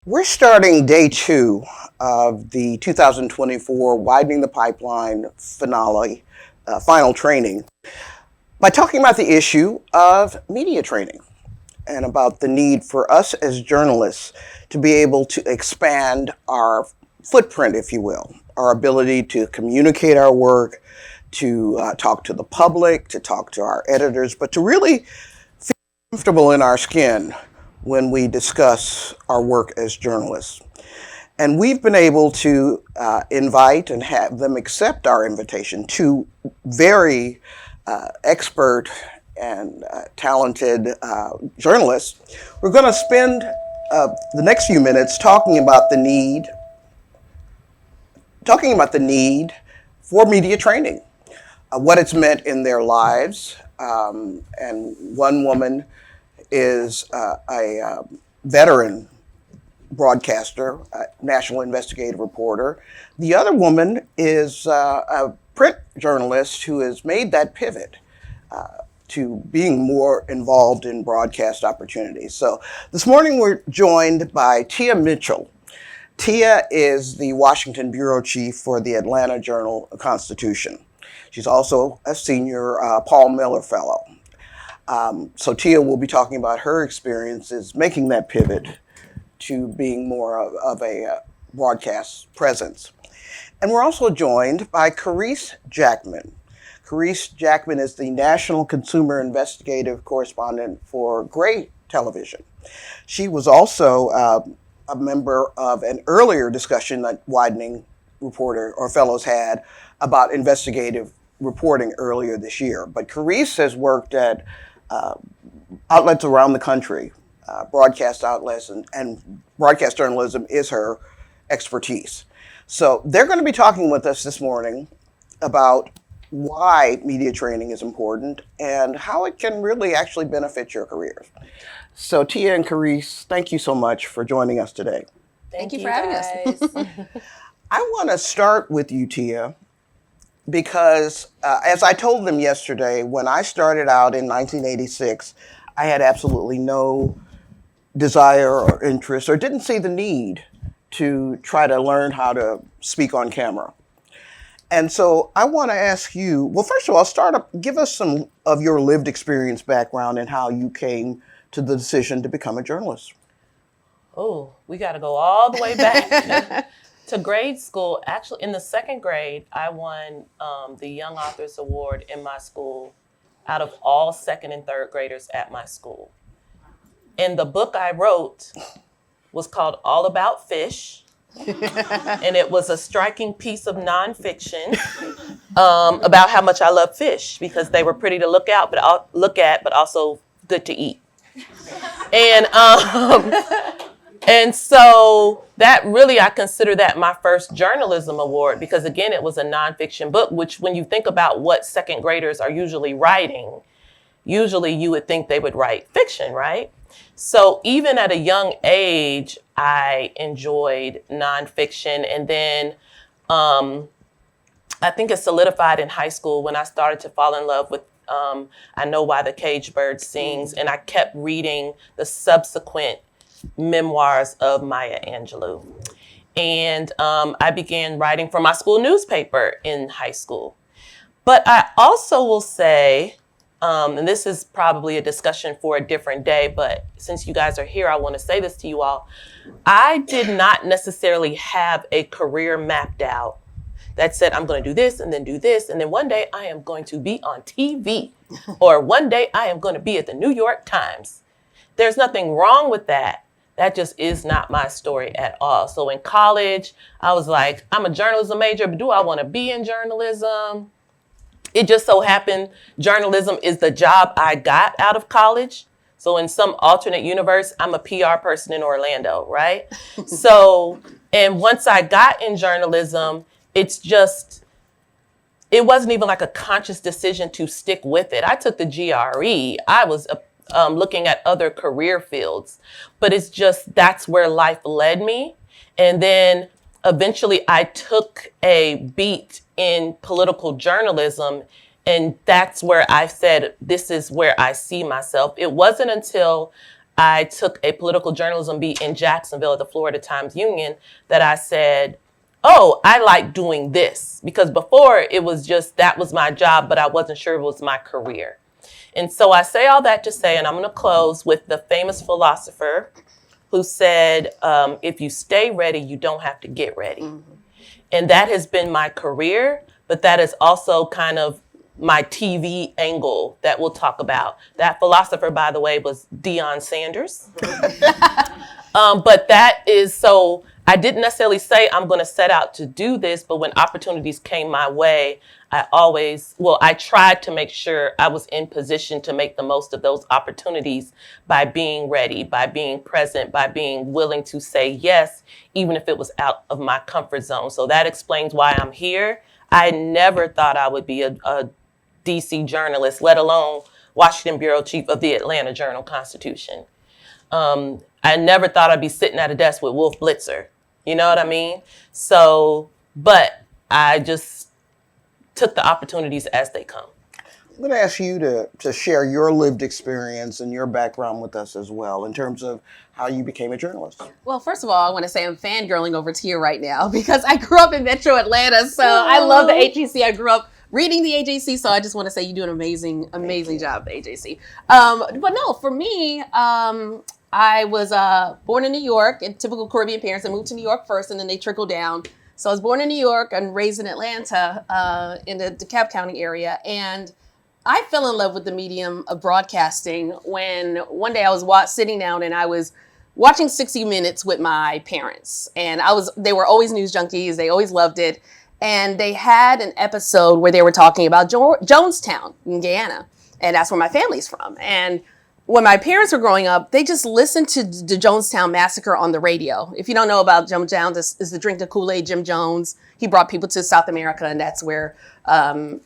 We're starting day two of the 2024 Widening the Pipeline final training, by talking about the issue of media training and about the need for us as journalists to be able to expand our footprint, if you will, our ability to communicate our work, to talk to the public, to talk to our editors, but to really feel comfortable in our skin when we discuss our work as journalists. And we've been able to invite and have them accept our invitation to very expert and talented journalists. We're going to spend the next few minutes talking about the need for media training, what it's meant in their lives. And one woman is a veteran broadcaster, a national investigative reporter. The other woman is a print journalist who has made that pivot to being more involved in broadcast opportunities. So this morning we're joined by Tia Mitchell. Tia is the Washington bureau chief for the Atlanta Journal-Constitution. She's also a senior Paul Miller Fellow. So Tia will be talking about her experiences making that pivot to being more of a broadcast presence. And we're also joined by Caresse Jackman. Caresse Jackman is the National Consumer Investigative Correspondent for Gray Television. She was also a member of an earlier discussion that Widening reporter or fellows had about investigative reporting earlier this year. But Caresse has worked at outlets around the country, broadcast outlets, and broadcast journalism is her expertise. So they're going to be talking with us this morning about why media training is important and how it can really actually benefit your careers. So Tia and Caresse, thank you so much for joining us today. Thank you for having us. I want to start with you, Tia, because as I told them yesterday, when I started out in 1986, I had absolutely no desire or interest or didn't see the need to try to learn how to speak on camera. And so I want to ask you, well, first of all, give us some of your lived experience background and how you came to the decision to become a journalist. Oh, we got to go all the way back to grade school. Actually, in the second grade, I won the Young Authors Award in my school out of all second and third graders at my school. And the book I wrote was called All About Fish. And it was a striking piece of nonfiction about how much I love fish because they were pretty to look at, but also good to eat. And so that really, I consider that my first journalism award because, again, it was a nonfiction book, which when you think about what second graders are usually writing, usually you would think they would write fiction, right? So even at a young age, I enjoyed nonfiction. And then I think it solidified in high school when I started to fall in love with I Know Why the Caged Bird Sings. And I kept reading the subsequent memoirs of Maya Angelou. And I began writing for my school newspaper in high school. But I also will say, and this is probably a discussion for a different day, but since you guys are here, I want to say this to you all. I did not necessarily have a career mapped out that said, I'm going to do this, and then one day I am going to be on TV, or one day I am going to be at the New York Times. There's nothing wrong with that. That just is not my story at all. So in college, I was like, I'm a journalism major, but do I want to be in journalism? It just so happened journalism is the job I got out of college. So in some alternate universe, I'm a PR person in Orlando, right? So, and once I got in journalism, it wasn't even like a conscious decision to stick with it. I took the GRE. I was looking at other career fields, but it's just, that's where life led me. And then eventually I took a beat in political journalism, and that's where I said, this is where I see myself. It wasn't until I took a political journalism beat in Jacksonville at the Florida Times-Union that I said, oh, I like doing this. Because before it was just, that was my job, but I wasn't sure it was my career. And so I say all that to say, and I'm going to close with the famous philosopher who said, if you stay ready, you don't have to get ready. Mm-hmm. And that has been my career, but that is also kind of my TV angle that we'll talk about. That philosopher, by the way, was Deion Sanders. But that is, so I didn't necessarily say I'm going to set out to do this, but when opportunities came my way, I tried to make sure I was in position to make the most of those opportunities by being ready, by being present, by being willing to say yes, even if it was out of my comfort zone. So that explains why I'm here. I never thought I would be a DC journalist, let alone Washington bureau chief of the Atlanta Journal-Constitution. I never thought I'd be sitting at a desk with Wolf Blitzer. You know what I mean? So, but I just took the opportunities as they come. I'm going to ask you to share your lived experience and your background with us as well in terms of how you became a journalist. Well, first of all, I want to say I'm fangirling over Tia right now because I grew up in Metro Atlanta, so I love the AJC. I grew up reading the AJC, so I just want to say you do an amazing job, the AJC. But no, for me, I was born in New York, and typical Caribbean parents. I moved to New York first, and then they trickled down. So I was born in New York and raised in Atlanta, in the DeKalb County area, and I fell in love with the medium of broadcasting when one day I was sitting down and I was watching 60 Minutes with my parents, and they were always news junkies. They always loved it. And they had an episode where they were talking about Jonestown in Guyana. And that's where my family's from. And when my parents were growing up, they just listened to the Jonestown massacre on the radio. If you don't know about Jonestown, this is the drink the Kool-Aid Jim Jones. He brought people to South America, and that's where,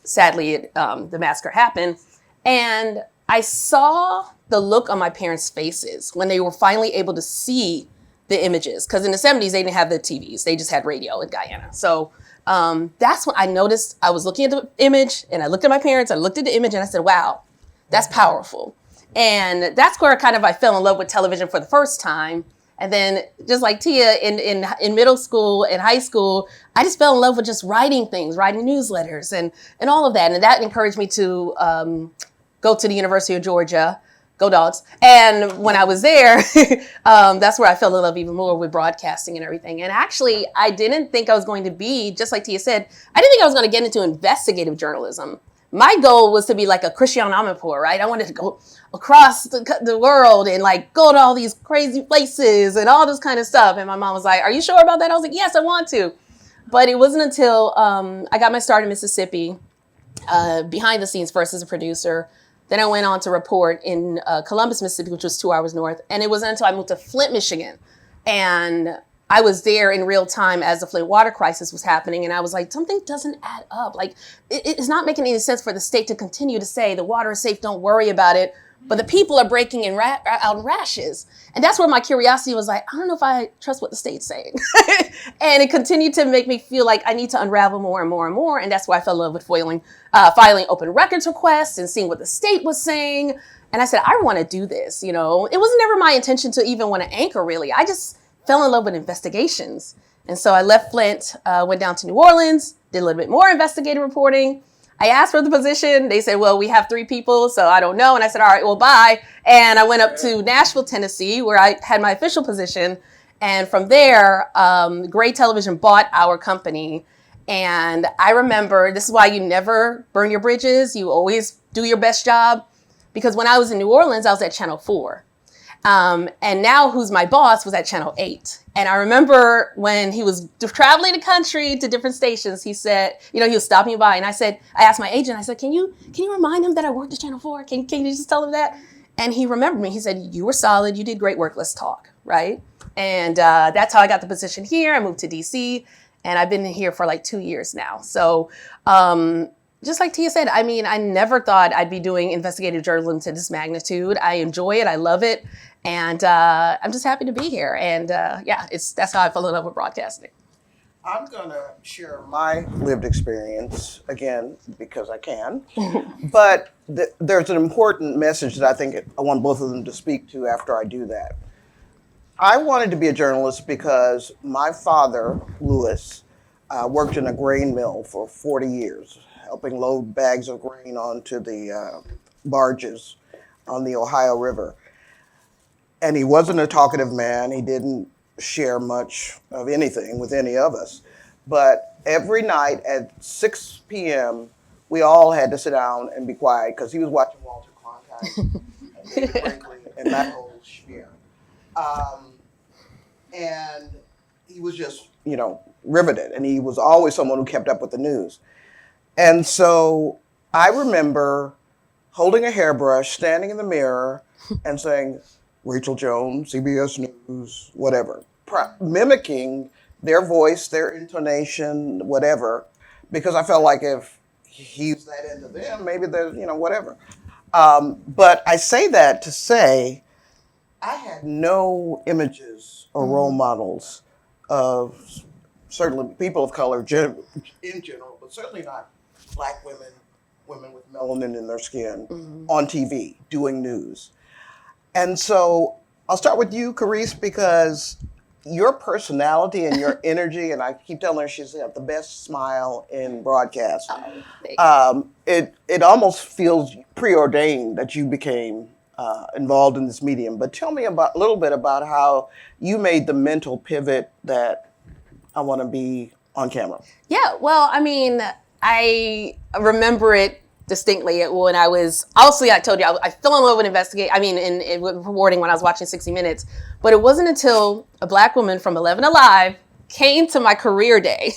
sadly, the massacre happened. And I saw the look on my parents' faces when they were finally able to see the images. Because in the 70s, they didn't have the TVs. They just had radio in Guyana. So that's when I noticed I was looking at the image, and I looked at my parents, I looked at the image, and I said, wow, that's powerful. And that's where I fell in love with television for the first time. And then just like Tia, in middle school and high school, I just fell in love with just writing things, writing newsletters and all of that. And that encouraged me to go to the University of Georgia, go Dogs. And when I was there, that's where I fell in love even more with broadcasting and everything. And actually, I didn't think I was going to be, just like Tia said, I didn't think I was going to get into investigative journalism. My goal was to be like a Christiane Amanpour, right? I wanted to go across the world and like go to all these crazy places and all this kind of stuff. And my mom was like, are you sure about that? I was like, yes, I want to. But it wasn't until I got my start in Mississippi, behind the scenes first as a producer. Then I went on to report in Columbus, Mississippi, which was 2 hours north. And it wasn't until I moved to Flint, Michigan. And I was there in real time as the Flint water crisis was happening. And I was like, something doesn't add up. Like, it's not making any sense for the state to continue to say the water is safe, don't worry about it. But the people are breaking out in rashes. And that's where my curiosity was like, I don't know if I trust what the state's saying. And it continued to make me feel like I need to unravel more and more and more. And that's why I fell in love with filing open records requests and seeing what the state was saying. And I said, I want to do this. You know, it was never my intention to even want to anchor, really. I just fell in love with investigations. And so I left Flint, went down to New Orleans, did a little bit more investigative reporting. I asked for the position. They said, well, we have 3 people, so I don't know. And I said, all right, well, bye. And I went up to Nashville, Tennessee, where I had my official position. And from there, Gray Television bought our company. And I remember, this is why you never burn your bridges. You always do your best job. Because when I was in New Orleans, I was at Channel 4. And now who's my boss was at Channel 8. And I remember when he was traveling the country to different stations, he said, you know, he was stopping by, and I asked my agent, I said, can you remind him that I worked at Channel 4? Can you just tell him that? And he remembered me. He said, you were solid. You did great work. Let's talk. Right. And that's how I got the position here. I moved to DC, and I've been here for like 2 years now. So just like Tia said, I mean, I never thought I'd be doing investigative journalism to this magnitude. I enjoy it. I love it. And I'm just happy to be here. And that's how I fell in love with broadcasting. I'm going to share my lived experience again because I can. But there's an important message that I think I want both of them to speak to after I do that. I wanted to be a journalist because my father, Lewis, worked in a grain mill for 40 years, helping load bags of grain onto the barges on the Ohio River. And he wasn't a talkative man. He didn't share much of anything with any of us. But every night at 6 p.m., we all had to sit down and be quiet because he was watching Walter Cronkite and David Brinkley and that whole sphere. And he was just, riveted. And he was always someone who kept up with the news. And so I remember holding a hairbrush, standing in the mirror, and saying, Rachel Jones, CBS News, whatever, mimicking their voice, their intonation, whatever, because I felt like if he's that into them, maybe there's, whatever. But I say that to say I had no images or role models of certainly people of color in general, but certainly not Black women, women with melanin in their skin on TV doing news. And so I'll start with you, Caresse, because your personality and your energy, and I keep telling her she's got the best smile in broadcast. It almost feels preordained that you became involved in this medium. But tell me a little bit about how you made the mental pivot that I want to be on camera. Yeah, well, I mean, I remember it distinctly when I was, obviously I told you, I fell in love with with reporting when I was watching 60 Minutes, but it wasn't until a Black woman from 11 Alive came to my career day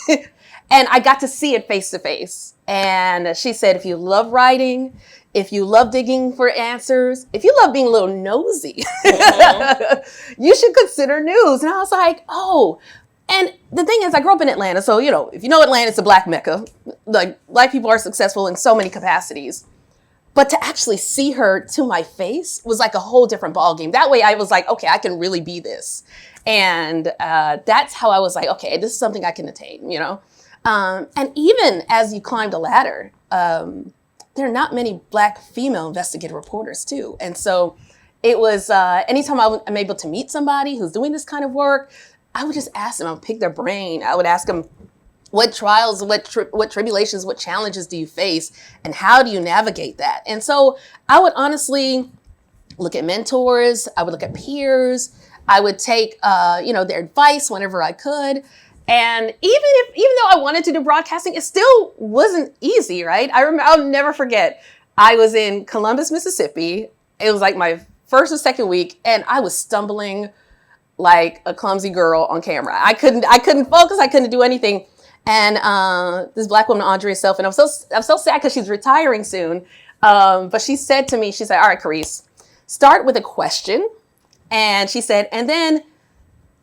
and I got to see it face to face. And she said, if you love writing, if you love digging for answers, if you love being a little nosy, you should consider news. And I was like, oh. And the thing is, I grew up in Atlanta, so, if you know Atlanta, it's a Black mecca. Like, Black people are successful in so many capacities. But to actually see her to my face was like a whole different ballgame. That way I was like, okay, I can really be this. And that's how I was like, okay, this is something I can attain, And even as you climb the ladder, there are not many Black female investigative reporters, too. And so it was, anytime I'm able to meet somebody who's doing this kind of work, I would just ask them, I would pick their brain. I would ask them, what trials, what tribulations, what challenges do you face? And how do you navigate that? And so I would honestly look at mentors. I would look at peers. I would take, their advice whenever I could. And even though I wanted to do broadcasting, it still wasn't easy, right? I'll never forget. I was in Columbus, Mississippi. It was like my first or second week, and I was stumbling like a clumsy girl on camera. I couldn't focus. I couldn't do anything. And this Black woman, Andrea Self, and I'm so sad because she's retiring soon. But she said to me, all right, Caresse, start with a question. And she said, and then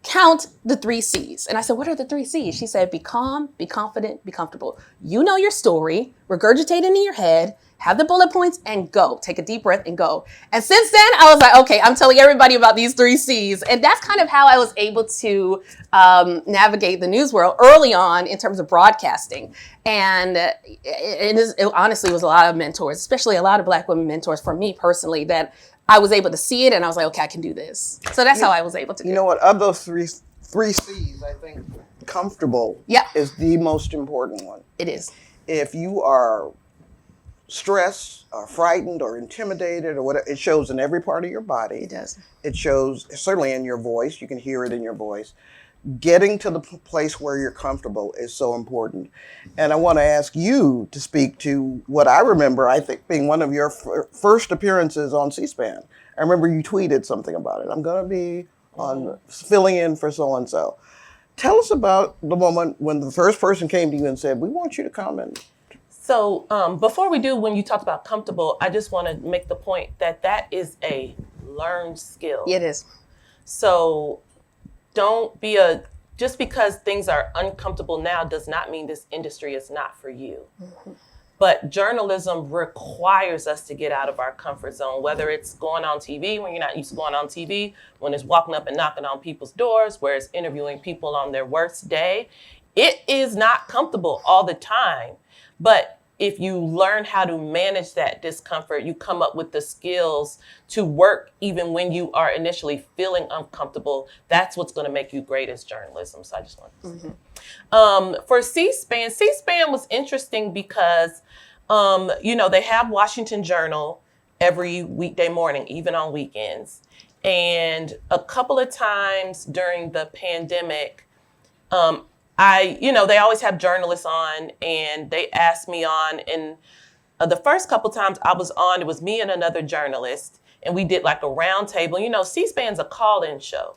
count the 3 C's. And I said, what are the 3 C's? She said, be calm, be confident, be comfortable. You know your story, regurgitate it in your head, have the bullet points, and go. Take a deep breath and go. And since then, I was like, okay, I'm telling everybody about these 3 C's. And that's kind of how I was able to navigate the news world early on in terms of broadcasting. And it honestly was a lot of mentors, especially a lot of Black women mentors for me personally, that I was able to see it and I was like, okay, I can do this. So that's how I was able to do it. You know what? Of those three C's, I think comfortable is the most important one. It is. If you are stressed or frightened or intimidated or whatever, it shows in every part of your body. It does. It shows certainly in your voice. You can hear it in your voice. Getting to the place where you're comfortable is so important. And I want to ask you to speak to what I remember, I think, being one of your first appearances on C-SPAN. I remember you tweeted something about it. I'm going to be on filling in for so-and-so. Tell us about the moment when the first person came to you and said, we want you to come in. So before we do, when you talk about comfortable, I just want to make the point that is a learned skill. It is. So don't be just because things are uncomfortable now does not mean this industry is not for you. Mm-hmm. But journalism requires us to get out of our comfort zone, whether it's going on TV when you're not used to going on TV, when it's walking up and knocking on people's doors, where it's interviewing people on their worst day. it is not comfortable all the time. But if you learn how to manage that discomfort, you come up with the skills to work even when you are initially feeling uncomfortable. That's what's going to make you great as journalism. So I just wanted to say. For C-SPAN was interesting because, they have Washington Journal every weekday morning, even on weekends. And a couple of times during the pandemic, they always have journalists on, and they asked me on. And the first couple times I was on, it was me and another journalist, and we did like a round table. C-SPAN's a call-in show.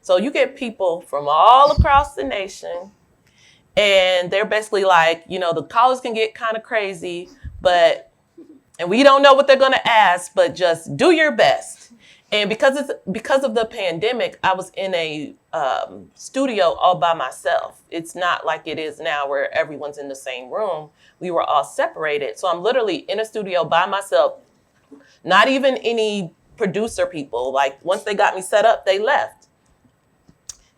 So you get people from all across the nation, and they're basically like, the callers can get kind of crazy, and we don't know what they're going to ask, but just do your best. And because of the pandemic, I was in a studio all by myself. It's not like it is now where everyone's in the same room. We were all separated. So I'm literally in a studio by myself, not even any producer people. Like once they got me set up, they left.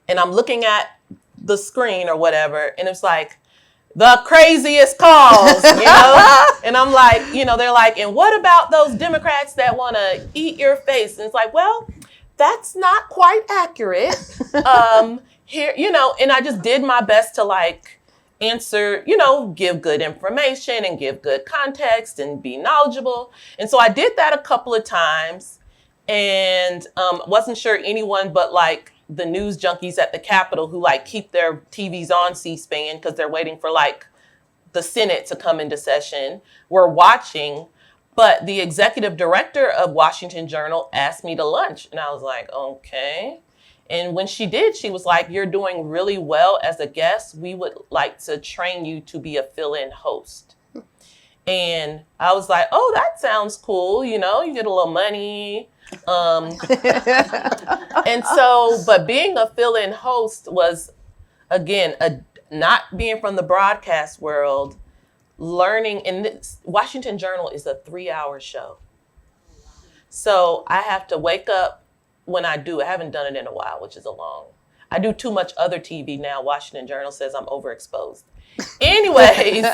And I'm looking at the screen or whatever, and it's like, the craziest calls, And I'm like, they're like, and what about those Democrats that want to eat your face? And it's like, well, that's not quite accurate. Here, and I just did my best to like answer, give good information and give good context and be knowledgeable. And so I did that a couple of times, and wasn't sure anyone but like the news junkies at the Capitol who like keep their TVs on C-SPAN because they're waiting for like the Senate to come into session were watching. But the executive director of Washington Journal asked me to lunch, and I was like, okay. And when she did, she was like, you're doing really well as a guest. We would like to train you to be a fill-in host. And I was like, oh, that sounds cool. You get a little money. And so, but being a fill-in host was, again, not being from the broadcast world, learning. And this Washington Journal is a 3-hour show. So I have to wake up when I do. I haven't done it in a while, which is I do too much other TV now. Washington Journal says I'm overexposed. Anyways,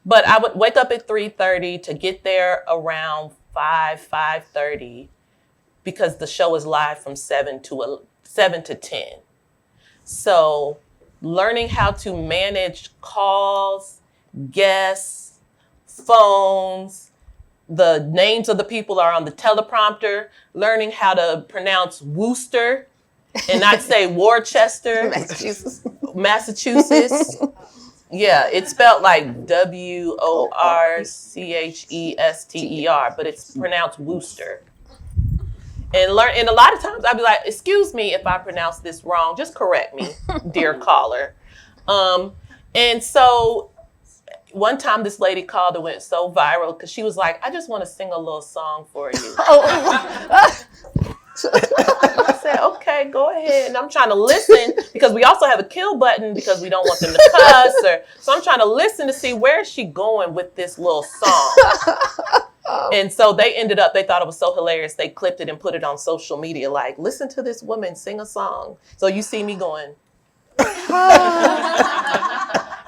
but I would wake up at 3:30 to get there around 5:30, because the show is live from 7 to 10. So learning how to manage calls, guests, phones, the names of the people are on the teleprompter, learning how to pronounce Worcester and not say Worcester, Massachusetts. Yeah, it's spelled like Worcester, but it's pronounced Worcester. And a lot of times I'd be like, excuse me if I pronounce this wrong, just correct me, dear caller. And so one time this lady called and went so viral because she was like, I just want to sing a little song for you. I said, okay, go ahead. And I'm trying to listen because we also have a kill button because we don't want them to cuss. So I'm trying to listen to see where is she going with this little song. And so they thought it was so hilarious. They clipped it and put it on social media. Like, listen to this woman sing a song. So you see me going.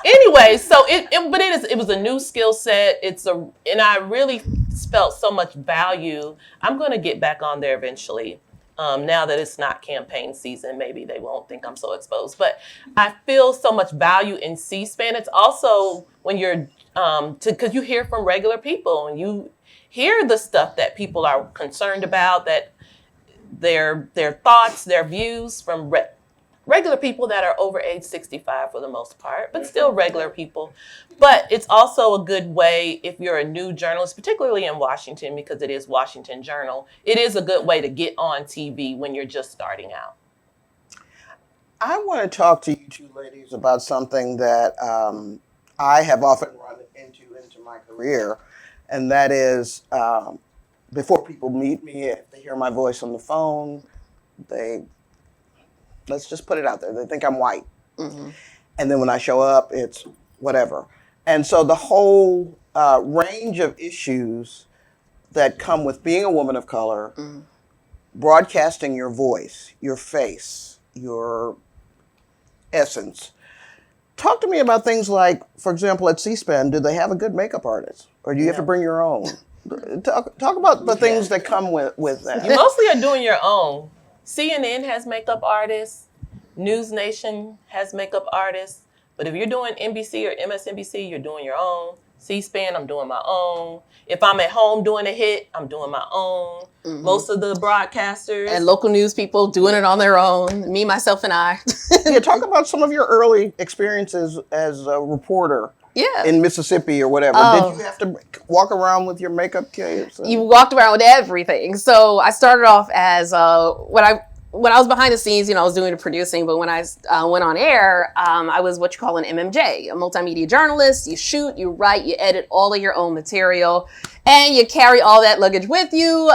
Anyway, so it was a new skill set. And I really felt so much value. I'm going to get back on there eventually. Now that it's not campaign season, maybe they won't think I'm so exposed. But I feel so much value in C-SPAN. It's also when you're, because you hear from regular people and you hear the stuff that people are concerned about, that their thoughts, their views from regular people that are over age 65 for the most part, but still regular people. But it's also a good way if you're a new journalist, particularly in Washington, because it is Washington Journal, it is a good way to get on TV when you're just starting out. I want to talk to you two ladies about something that I have often run into my career, and that is before people meet me, if they hear my voice on the phone, let's just put it out there, they think I'm white. Mm-hmm. And then when I show up, it's whatever. And so the whole range of issues that come with being a woman of color, mm-hmm. broadcasting your voice, your face, your essence Talk to me about things like, for example, at C-SPAN, do they have a good makeup artist? Or do you have to bring your own? Talk about the things that come with that. You mostly are doing your own. CNN has makeup artists. News Nation has makeup artists. But if you're doing NBC or MSNBC, you're doing your own. C-SPAN, I'm doing my own. If I'm at home doing a hit, I'm doing my own. Mm-hmm. Most of the broadcasters. And local news people doing it on their own. Me, myself, and I. Yeah, talk about some of your early experiences as a reporter. Yeah. In Mississippi or whatever. Did you have to walk around with your makeup kits? You walked around with everything. So I started off as when I was behind the scenes, I was doing the producing, but when I went on air, I was what you call an MMJ, a multimedia journalist. You shoot, you write, you edit all of your own material, and you carry all that luggage with you.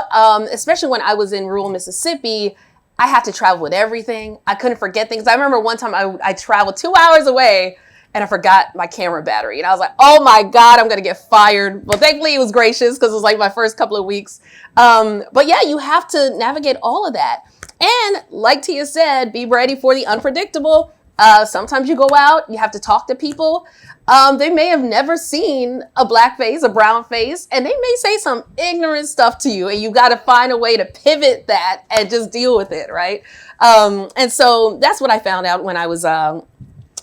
Especially when I was in rural Mississippi, I had to travel with everything. I couldn't forget things. I remember one time I traveled 2 hours away, and I forgot my camera battery. And I was like, oh my God, I'm going to get fired. Well, thankfully it was gracious because it was like my first couple of weeks. But yeah, you have to navigate all of that. And like Tia said, be ready for the unpredictable. Sometimes you go out, you have to talk to people. They may have never seen a black face, a brown face, and they may say some ignorant stuff to you. And you got to find a way to pivot that and just deal with it, right? And so that's what I found out when I was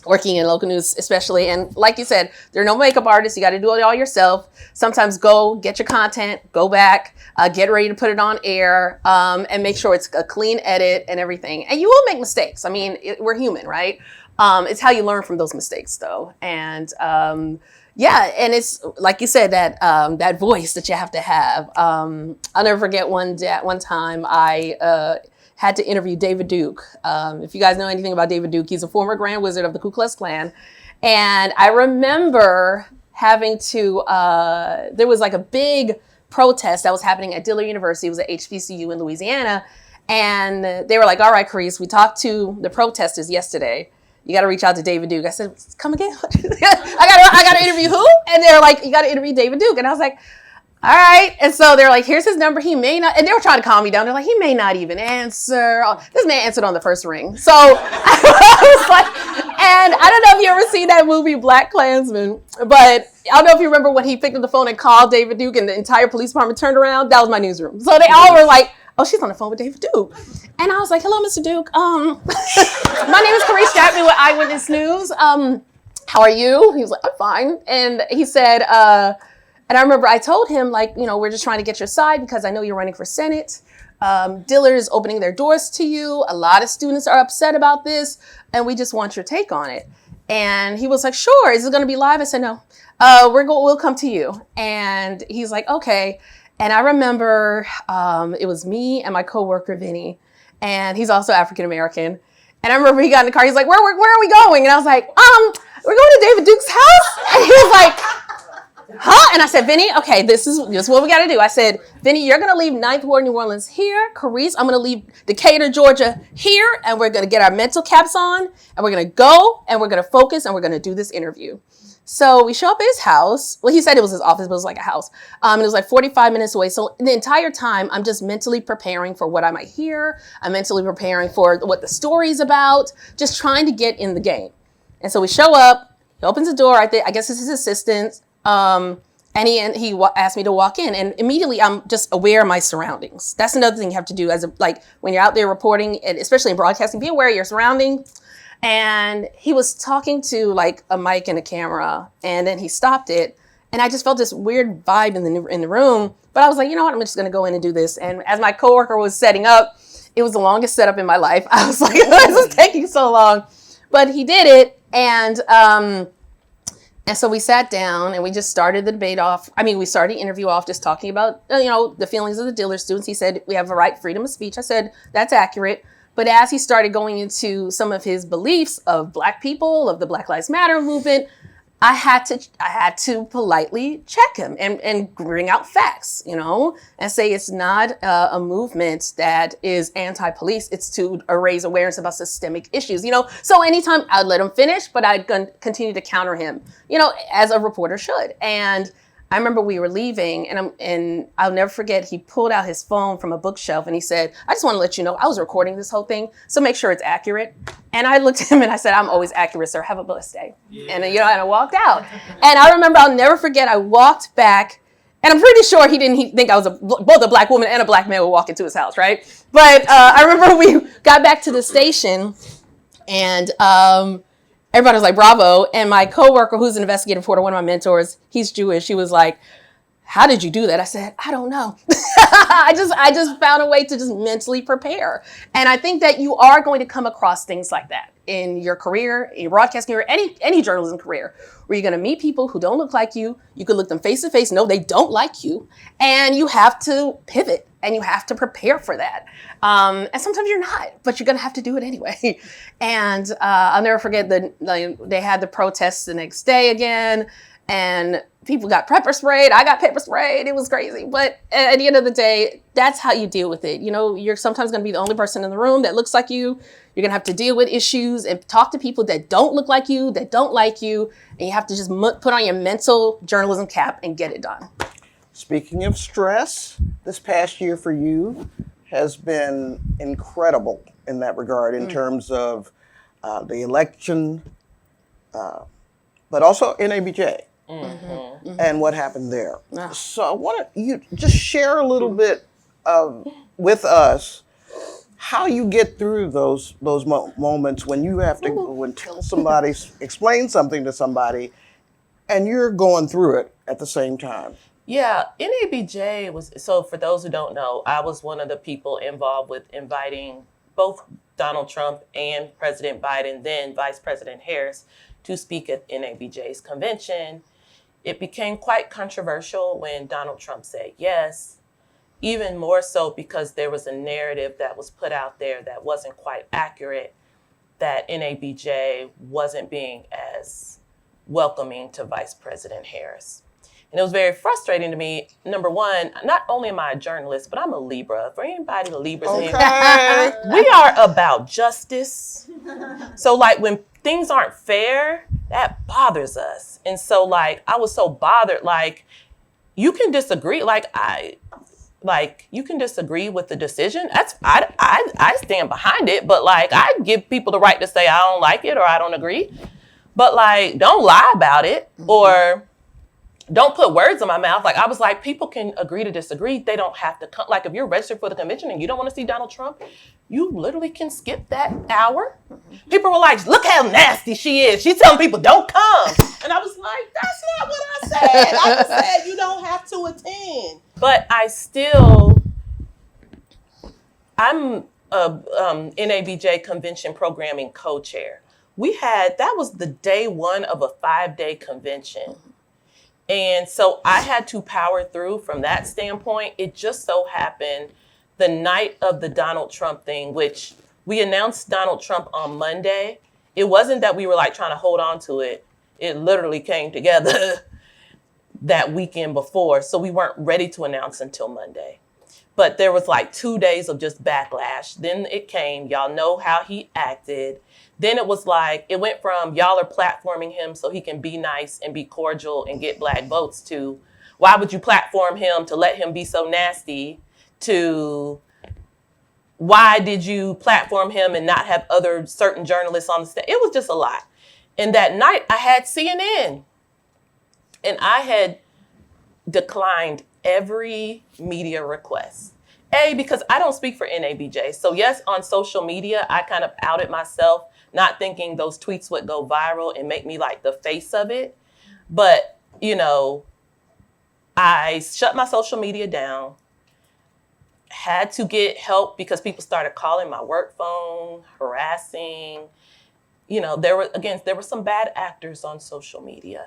working in local news, especially. And like you said, there are no makeup artists. You got to do it all yourself. Sometimes go get your content, go back, get ready to put it on air, and make sure it's a clean edit and everything. And you will make mistakes. I mean, we're human, right? It's how you learn from those mistakes, though. And yeah, and it's like you said, that voice that you have to have. I'll never forget one time I had to interview David Duke. If you guys know anything about David Duke, he's a former Grand Wizard of the Ku Klux Klan. And I remember having to, there was like a big protest that was happening at Dillard University. It was at HBCU in Louisiana. And they were like, all right, Caresse, we talked to the protesters yesterday. You got to reach out to David Duke. I said, come again? I got to interview who? And they're like, you got to interview David Duke. And I was like, all right. And so they're like, here's his number. He may not, and they were trying to calm me down. They're like, he may not even answer. This man answered on the first ring. So I was like, and I don't know if you ever seen that movie, Black Klansman, but I don't know if you remember when he picked up the phone and called David Duke and the entire police department turned around. That was my newsroom. So they all were like, oh, she's on the phone with David Duke. And I was like, hello, Mr. Duke. My name is Caresse Jackman with Eyewitness News. How are you? He was like, I'm fine. And he said, and I remember I told him, like, we're just trying to get your side because I know you're running for Senate. Dillard is opening their doors to you. A lot of students are upset about this, and we just want your take on it. And he was like, sure. Is it going to be live? I said, no. We'll come to you. And he's like, okay. And I remember it was me and my coworker, Vinny, and he's also African-American. And I remember he got in the car. He's like, where are we going? And I was like, we're going to David Duke's house. And he was like, huh? And I said, Vinny, okay, this is what we got to do. I said, Vinny, you're going to leave 9th Ward, New Orleans here. Caresse, I'm going to leave Decatur, Georgia here. And we're going to get our mental caps on. And we're going to go. And we're going to focus. And we're going to do this interview. So we show up at his house. Well, he said it was his office, but it was like a house. And it was like 45 minutes away. So the entire time, I'm just mentally preparing for what I might hear. I'm mentally preparing for what the story's about. Just trying to get in the game. And so we show up. He opens the door. I guess it's his assistant. And he asked me to walk in, and immediately I'm just aware of my surroundings. That's another thing you have to do when you're out there reporting, and especially in broadcasting, be aware of your surroundings. And he was talking to like a mic and a camera, and then he stopped it, and I just felt this weird vibe in the room. But I was like, you know what? I'm just going to go in and do this. And as my coworker was setting up, it was the longest setup in my life. I was like, this is taking so long, but he did it, and so we sat down and we just started the debate off. I mean, we started the interview off just talking about, the feelings of the Dillard students. He said, we have a right, freedom of speech. I said, that's accurate. But as he started going into some of his beliefs of Black people, of the Black Lives Matter movement, I had to politely check him and bring out facts, and say it's not a movement that is anti-police. It's to raise awareness about systemic issues, So anytime I'd let him finish, but I'd continue to counter him, as a reporter should. And I remember we were leaving, and I'll never forget, he pulled out his phone from a bookshelf and he said, I just want to let you know, I was recording this whole thing, so make sure it's accurate. And I looked at him and I said, I'm always accurate, sir. Have a blessed day. Yeah. And and I walked out. And I remember, I'll never forget, I walked back, and I'm pretty sure he didn't think I was both a black woman and a black man would walk into his house, right? But I remember we got back to the station, and everybody was like, bravo. And my coworker, who's an investigative reporter, one of my mentors, he's Jewish. He was like, how did you do that? I said, I don't know. I just found a way to just mentally prepare. And I think that you are going to come across things like that in your career, in your broadcasting career, any journalism career, where you're going to meet people who don't look like you. You can look them face to face. No, they don't like you. And you have to pivot, and you have to prepare for that. And sometimes you're not, but you're going to have to do it anyway. And I'll never forget they had the protests the next day again, and people got pepper sprayed. I got pepper sprayed. It was crazy. But at the end of the day, that's how you deal with it. You know, you're sometimes going to be the only person in the room that looks like you. You're going to have to deal with issues and talk to people that don't look like you, that don't like you. And you have to just put on your mental journalism cap and get it done. Speaking of stress, this past year for you has been incredible in that regard, in terms of the election, but also NABJ. And what happened there. So I want you just share a little bit with us how you get through those moments when you have to tell somebody, explain something to somebody, and you're going through it at the same time. Yeah, NABJ was, so for those who don't know, I was one of the people involved with inviting both Donald Trump and President Biden, then Vice President Harris, to speak at NABJ's convention. It became quite controversial when Donald Trump said yes, even more so because there was a narrative that was put out there that wasn't quite accurate, that NABJ wasn't being as welcoming to Vice President Harris. And it was very frustrating to me. Number one, not only am I a journalist, but I'm a Libra. For anybody, the Libras in here, we are about justice. So like when things aren't fair, that bothers us. And so like, I was so bothered, like, you can disagree. You can disagree with the decision. I stand behind it, but like, I give people the right to say I don't like it or I don't agree. But like, don't lie about it, or don't put words in my mouth. Like, I was like, people can agree to disagree. They don't have to come. Like, if you're registered for the convention and you don't want to see Donald Trump, you literally can skip that hour. People were like, look how nasty she is. She's telling people don't come. And I was like, that's not what I said. I just said you don't have to attend. But I'm a NABJ convention programming co-chair. That was the day one of a 5-day convention. And so I had to power through from that standpoint. It just so happened the night of the Donald Trump thing, which we announced Donald Trump on Monday. It wasn't that we were like trying to hold on to it. It literally came together that weekend before. So we weren't ready to announce until Monday. But there was like 2 days of just backlash. Then it came, y'all know how he acted. Then it was like, it went from y'all are platforming him so he can be nice and be cordial and get black votes to, why would you platform him to let him be so nasty, to why did you platform him and not have other certain journalists on the stage? It was just a lot. And that night I had CNN, and I had declined every media request. Because I don't speak for NABJ. So yes, on social media, I kind of outed myself, not thinking those tweets would go viral and make me like the face of it. But, you know, I shut my social media down, had to get help because people started calling my work phone, harassing. You know, there were some bad actors on social media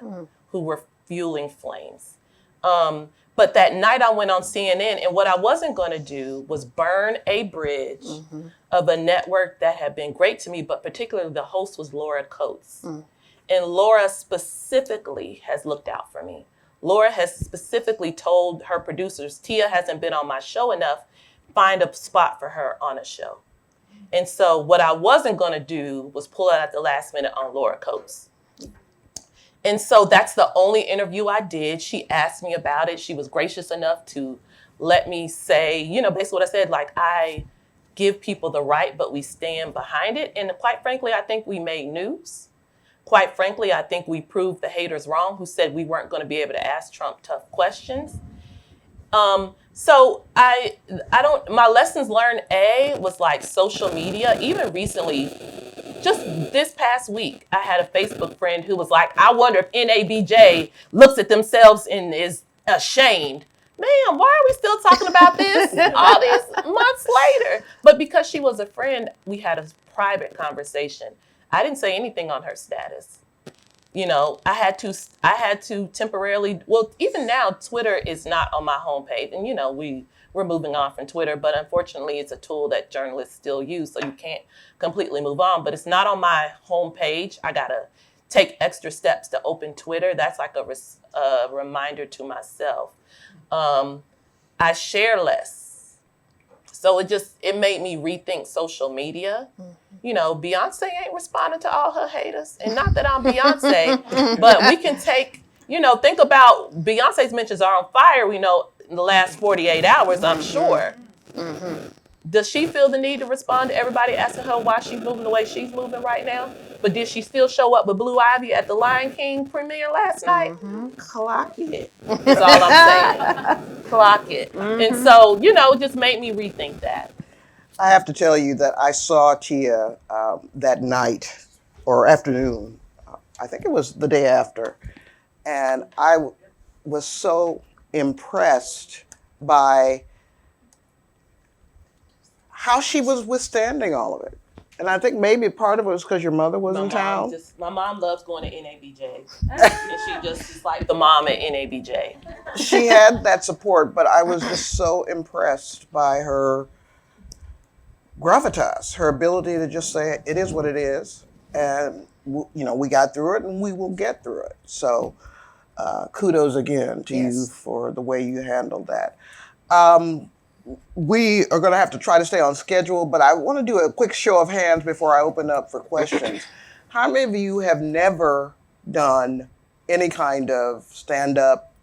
who were fueling flames. But that night I went on CNN, and what I wasn't going to do was burn a bridge of a network that had been great to me, but particularly the host was Laura Coates. And Laura specifically has looked out for me. Laura has specifically told her producers, Tia hasn't been on my show enough, find a spot for her on a show. And so what I wasn't going to do was pull out at the last minute on Laura Coates. And so that's the only interview I did. She asked me about it. She was gracious enough to let me say, basically what I said, like, I give people the right, but we stand behind it. And quite frankly, I think we made news. Quite frankly, I think we proved the haters wrong who said we weren't going to be able to ask Trump tough questions. So my lessons learned, was like social media. Even recently, just this past week, I had a Facebook friend who was like, I wonder if NABJ looks at themselves and is ashamed. Ma'am, why are we still talking about this all these months later? But because she was a friend, we had a private conversation. I didn't say anything on her status. I had to temporarily, well, even now, Twitter is not on my homepage. And, we're moving on from Twitter, but unfortunately, it's a tool that journalists still use, so you can't completely move on. But it's not on my homepage. I got to take extra steps to open Twitter. That's like a reminder to myself. I share less. So it made me rethink social media. Beyonce ain't responding to all her haters. And not that I'm Beyonce, but we can think about Beyonce's mentions are on fire, in the last 48 hours, I'm sure. Mm-hmm. Does she feel the need to respond to everybody asking her why she's moving the way she's moving right now? But did she still show up with Blue Ivy at the Lion King premiere last night? Mm-hmm. Clock it. That's all I'm saying. Clock it. Mm-hmm. And so, it just made me rethink that. I have to tell you that I saw Tia that night or afternoon. I think it was the day after. And I was so impressed by how she was withstanding all of it. And I think maybe part of it was because your mother was in town. My mom loves going to NABJ. And she just is like the mom at NABJ. She had that support, but I was just so impressed by her gravitas, her ability to just say, it is what it is. And, we got through it and we will get through it. So kudos again to you for the way you handled that. We are going to have to try to stay on schedule, but I want to do a quick show of hands before I open up for questions. How many of you have never done any kind of stand-up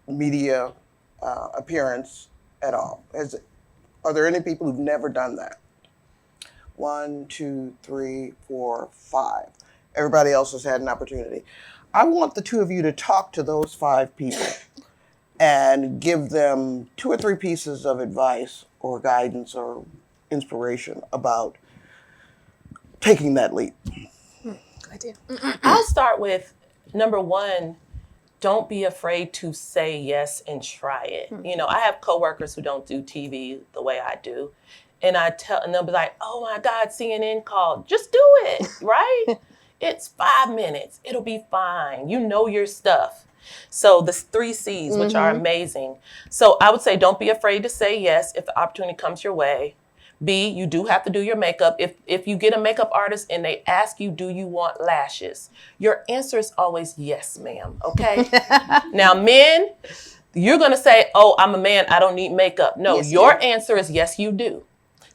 media appearance at all? Are there any people who've never done that? 1, 2, 3, 4, 5. Everybody else has had an opportunity. I want the two of you to talk to those 5 people and give them 2 or 3 pieces of advice or guidance or inspiration about taking that leap. Good idea. I'll start with number 1, don't be afraid to say yes and try it. I have coworkers who don't do TV the way I do. And they'll be like, oh my God, CNN called. Just do it, right? It's 5 minutes. It'll be fine. You know your stuff. So the 3 C's, which are amazing. So I would say, don't be afraid to say yes if the opportunity comes your way. B, you do have to do your makeup. If you get a makeup artist and they ask you, do you want lashes? Your answer is always yes, ma'am. Okay. Now, men, you're going to say, oh, I'm a man. I don't need makeup. No, yes, your answer is yes, you do.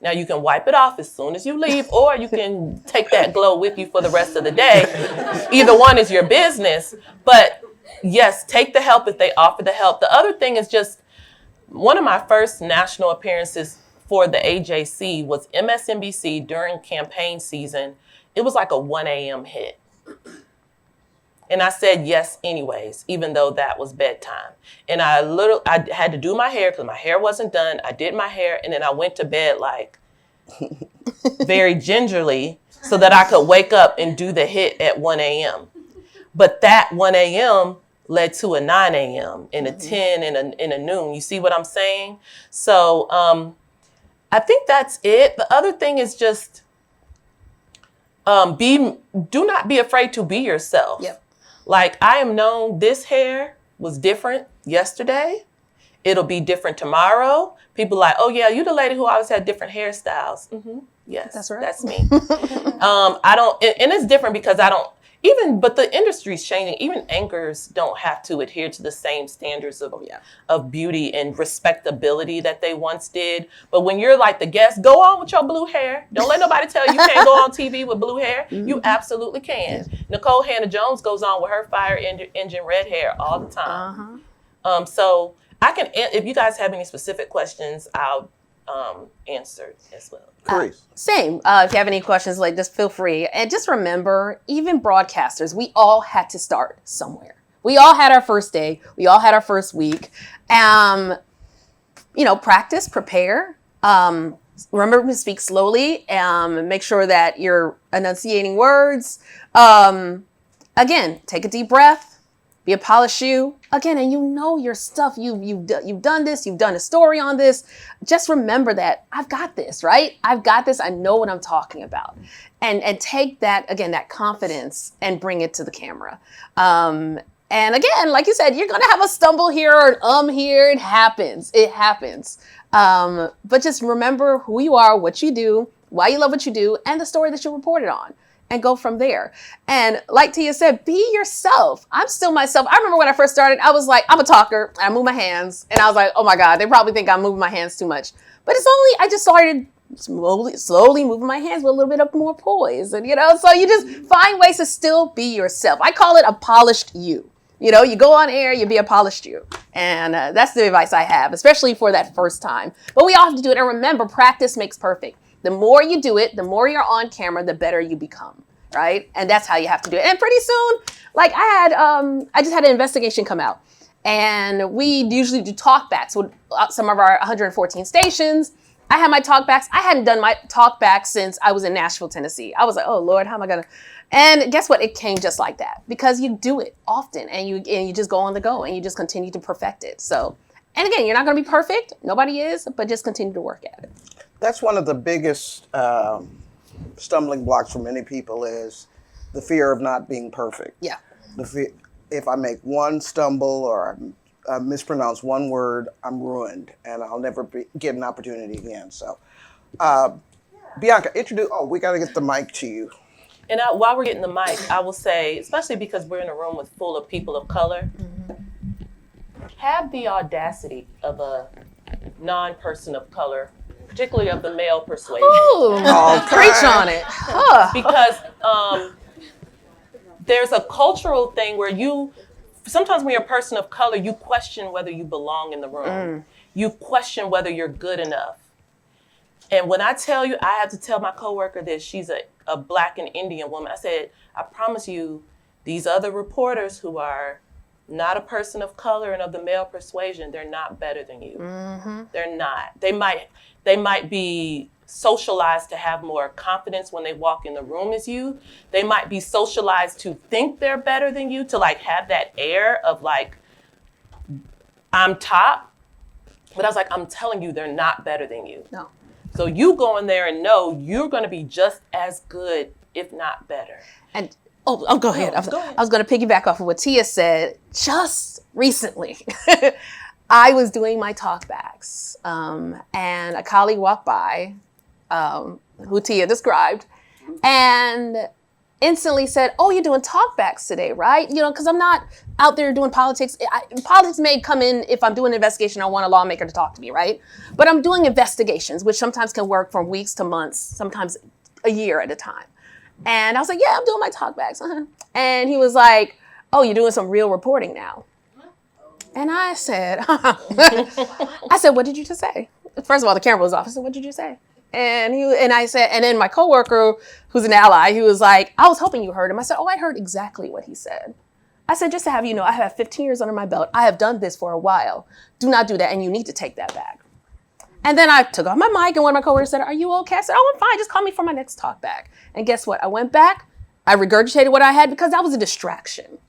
Now, you can wipe it off as soon as you leave, or you can take that glow with you for the rest of the day. Either one is your business. But yes, take the help if they offer the help. The other thing is just one of my first national appearances for the AJC was MSNBC during campaign season. It was like a 1 a.m. hit. And I said yes anyways, even though that was bedtime. And I had to do my hair because my hair wasn't done. I did my hair and then I went to bed like very gingerly so that I could wake up and do the hit at 1 a.m. But that 1 a.m. led to a 9 a.m. and a 10 and a noon. You see what I'm saying? So I think that's it. The other thing is just do not be afraid to be yourself. Yep. Like I am known, this hair was different yesterday. It'll be different tomorrow. People like, oh yeah, you the lady who always had different hairstyles. Mm-hmm. Yes, that's right. That's me. I don't, and it's different because but the industry's changing. Even anchors don't have to adhere to the same standards of beauty and respectability that they once did. But when you're like the guest, go on with your blue hair. Don't let nobody tell you can't go on TV with blue hair. You absolutely can. Nicole Hannah-Jones goes on with her fire engine red hair all the time. So I can, if you guys have any specific questions, I'll answer as well. Same. If you have any questions, like, just feel free. And just remember, even broadcasters, we all had to start somewhere. We all had our first day. We all had our first week. Practice, prepare. Remember to speak slowly. Make sure that you're enunciating words. Again, take a deep breath. Be a polished shoe. Again, and you know your stuff. You've done this. You've done a story on this. Just remember that I've got this, right? I've got this. I know what I'm talking about. And take that, again, that confidence and bring it to the camera. And again, like you said, you're going to have a stumble here or an here. It happens. But just remember who you are, what you do, why you love what you do, and the story that you reported on. And go from there. And like Tia said, be yourself. I'm still myself. I remember when I first started, I was like, I'm a talker. I move my hands. And I was like, oh my God, they probably think I'm moving my hands too much. But I just started slowly moving my hands with a little bit of more poise. And, so you just find ways to still be yourself. I call it a polished you. You go on air, you be a polished you. And that's the advice I have, especially for that first time. But we all have to do it. And remember, practice makes perfect. The more you do it, the more you're on camera, the better you become, right? And that's how you have to do it. And pretty soon, like I just had an investigation come out. And we usually do talkbacks with some of our 114 stations. I had my talkbacks. I hadn't done my talkback since I was in Nashville, Tennessee. I was like, oh Lord, how am I gonna? And guess what? It came just like that because you do it often and you just go on the go and you just continue to perfect it. So, and again, you're not gonna be perfect. Nobody is, but just continue to work at it. That's one of the biggest stumbling blocks for many people is the fear of not being perfect. Yeah. If I make one stumble or mispronounce one word, I'm ruined and I'll never get an opportunity again. So, Bianca, we got to get the mic to you. And while we're getting the mic, I will say, especially because we're in a room full of people of color, have the audacity of a non-person of color, particularly of the male persuasion. Ooh, preach on it. Huh. Because there's a cultural thing where sometimes when you're a person of color, you question whether you belong in the room. You question whether you're good enough. And when I tell you, I have to tell my coworker this, she's a Black and Indian woman. I said, I promise you, these other reporters who are not a person of color and of the male persuasion, they're not better than you. They're not. They might be socialized to have more confidence when they walk in the room as you. They might be socialized to think they're better than you, to like have that air of like, I'm top. But I was like, I'm telling you, they're not better than you. No. So you go in there and know you're going to be just as good, if not better. And go ahead. I was going to piggyback off of what Tia said. Just recently, I was doing my talkbacks, and a colleague walked by, who Tia described, and instantly said, oh, you're doing talkbacks today, right? Because I'm not out there doing politics. Politics may come in if I'm doing an investigation. I want a lawmaker to talk to me, right? But I'm doing investigations, which sometimes can work from weeks to months, sometimes a year at a time. And I was like, yeah, I'm doing my talkbacks. And he was like, oh, you're doing some real reporting now. And I said, what did you just say? First of all, the camera was off. I said, what did you say? And I said, and then my coworker, who's an ally, he was like, I was hoping you heard him. I said, oh, I heard exactly what he said. I said, just to have you know, I have 15 years under my belt. I have done this for a while. Do not do that, and you need to take that back. And then I took off my mic, and one of my coworkers said, are you okay? I said, oh, I'm fine. Just call me for my next talk back. And guess what? I went back. I regurgitated what I had because that was a distraction.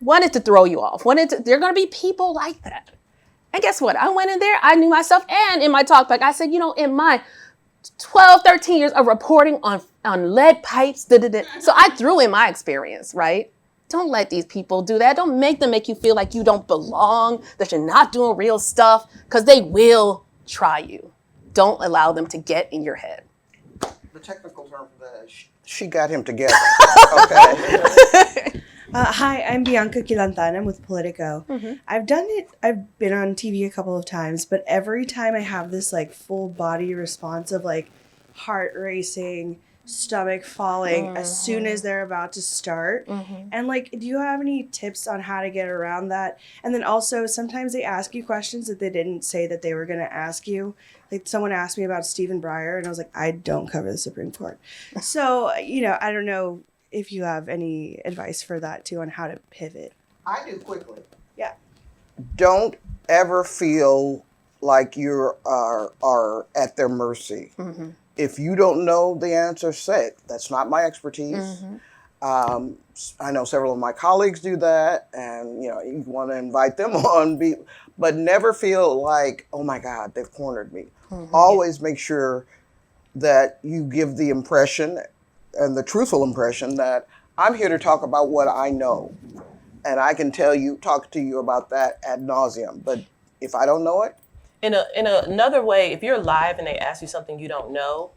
Wanted to throw you off. There are going to be people like that. And guess what? I went in there. I knew myself. And in my talk back, I said, in my 12, 13 years of reporting on lead pipes, so I threw in my experience, right? Don't let these people do that. Don't make them make you feel like you don't belong, that you're not doing real stuff, because they will try you. Don't allow them to get in your head. The technical term for that is She got him together. Okay. Hi, I'm Bianca Quilantan. I'm with Politico. I've been on TV a couple of times, but every time I have this like full body response of like heart racing, stomach falling as soon as they're about to start. And like, do you have any tips on how to get around that? And then also sometimes they ask you questions that they didn't say that they were going to ask you. Like someone asked me about Stephen Breyer and I was like, I don't cover the Supreme Court. So, you know, I don't know if you have any advice for that too on how to pivot. I do quickly. Yeah. Don't ever feel like you are at their mercy. If you don't know the answer, say it. That's not my expertise. I know several of my colleagues do that, and you know you want to invite them on, but never feel like, oh my God, they've cornered me. Always make sure that you give the impression and the truthful impression that I'm here to talk about what I know, and I can talk to you about that ad nauseum. But if I don't know it, In another way, if you're live and they ask you something you don't know,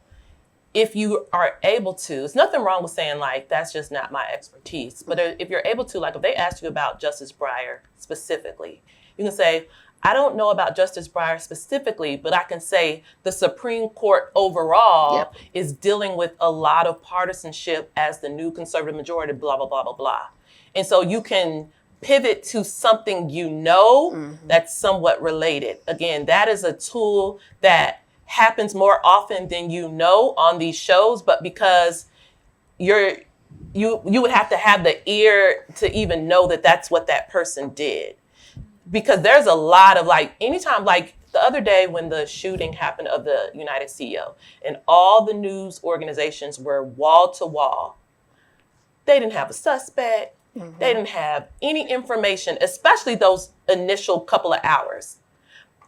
if you are able to, there's nothing wrong with saying like, that's just not my expertise. But if you're able to, like if they ask you about Justice Breyer specifically, you can say, I don't know about Justice Breyer specifically, but I can say the Supreme Court overall is dealing with a lot of partisanship as the new conservative majority, blah, blah, blah, blah, blah. And so you can pivot to something you know that's somewhat related. Again, that is a tool that happens more often than you know on these shows, but because you would have to have the ear to even know that that's what that person did. Because there's a lot of like, anytime, like the other day when the shooting happened of the United CEO and all the news organizations were wall to wall, they didn't have a suspect. They didn't have any information, especially those initial couple of hours.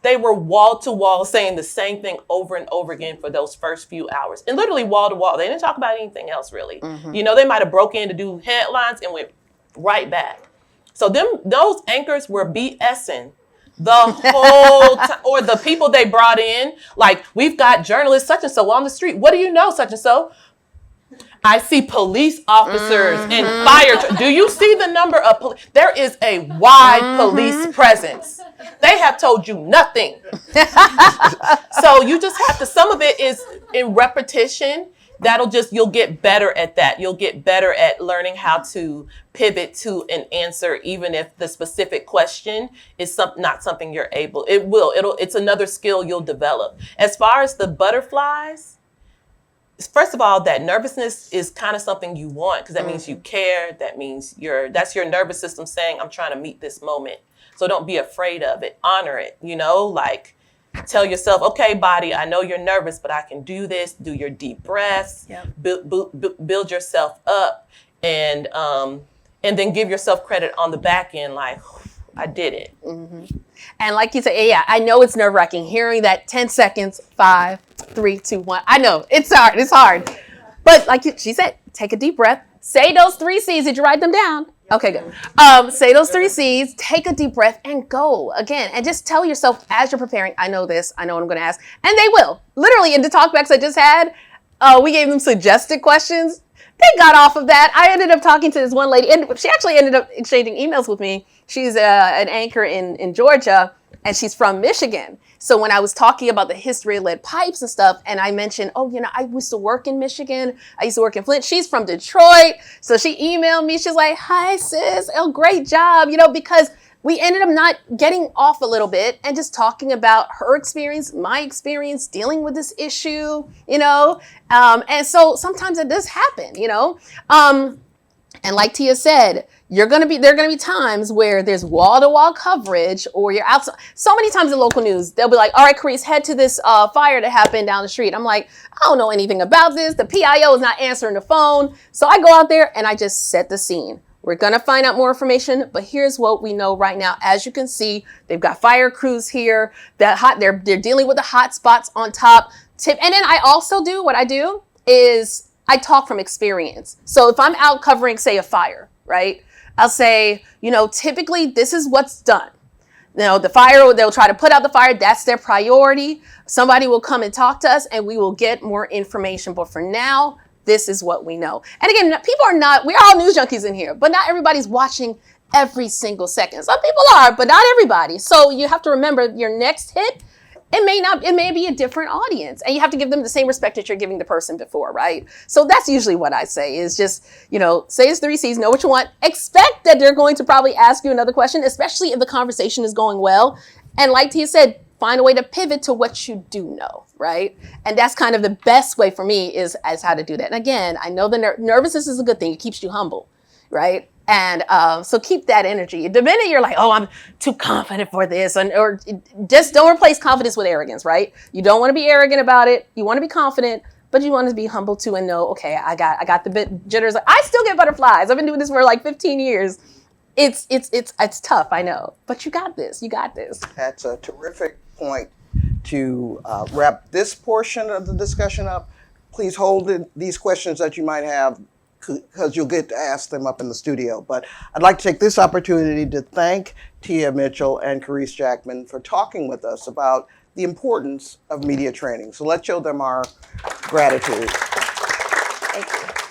They were wall to wall saying the same thing over and over again for those first few hours. And literally wall to wall. They didn't talk about anything else really. You know, they might have broke in to do headlines and went right back. So those anchors were BSing the whole time. Or the people they brought in, like, we've got journalists such and so on the street. What do you know, such and so? I see police officers and fire. Do you see the number of police? There is a wide police presence. They have told you nothing. So you just have to, some of it is in repetition. You'll get better at that. You'll get better at learning how to pivot to an answer, even if the specific question is not something you're able. It's another skill you'll develop. As far as the butterflies, first of all, that nervousness is kind of something you want because that means you care. That means that's your nervous system saying, I'm trying to meet this moment. So don't be afraid of it. Honor it, like tell yourself, okay, body, I know you're nervous, but I can do this. Do your deep breaths, build yourself up and then give yourself credit on the back end. Like, I did it. And like you said, I know it's nerve wracking hearing that 10 seconds, 5, 3, 2, 1. I know it's hard. But like she said, take a deep breath, say those 3 C's. Did you write them down? Okay, good. Say those 3 C's, take a deep breath and go again. And just tell yourself as you're preparing, I know this, I know what I'm going to ask. And they will. Literally in the talkbacks I just had, we gave them suggested questions. They got off of that. I ended up talking to this one lady, and she actually ended up exchanging emails with me. She's an anchor in Georgia, and she's from Michigan. So when I was talking about the history of lead pipes and stuff, and I mentioned, I used to work in Michigan. I used to work in Flint. She's from Detroit. So she emailed me. She's like, hi, sis. Oh, great job. Because we ended up not getting off a little bit and just talking about her experience, my experience dealing with this issue, and so sometimes it does happen, and like Tia said, there are going to be times where there's wall-to-wall coverage or you're outside. So many times in local news, they'll be like, all right, Caresse, head to this fire that happened down the street. I'm like, I don't know anything about this. The PIO is not answering the phone. So I go out there and I just set the scene. We're going to find out more information, but here's what we know right now. As you can see, they've got fire crews here. They're dealing with the hot spots on top. And then I also what I do is I talk from experience. So if I'm out covering, say, a fire, right? I'll say, typically this is what's done. The fire, they'll try to put out the fire. That's their priority. Somebody will come and talk to us and we will get more information. But for now, this is what we know. And again, we're all news junkies in here, but not everybody's watching every single second. Some people are, but not everybody. So you have to remember your next hit, it may be a different audience, and you have to give them the same respect that you're giving the person before, right? So that's usually what I say is just, say it's 3 C's, know what you want, expect that they're going to probably ask you another question, especially if the conversation is going well. And like Tia said, find a way to pivot to what you do know, right? And that's kind of the best way for me is as how to do that. And again, I know the nervousness is a good thing. It keeps you humble, right? And so keep that energy. The minute you're like, oh, I'm too confident for this, or just don't replace confidence with arrogance, right? You don't want to be arrogant about it. You want to be confident, but you want to be humble too and know, okay, I got the bit jitters. I still get butterflies. I've been doing this for like 15 years. It's tough, I know, but you got this. You got this. That's a terrific point to wrap this portion of the discussion up. Please hold these questions that you might have, because you'll get to ask them up in the studio. But I'd like to take this opportunity to thank Tia Mitchell and Caresse Jackman for talking with us about the importance of media training. So let's show them our gratitude. Thank you.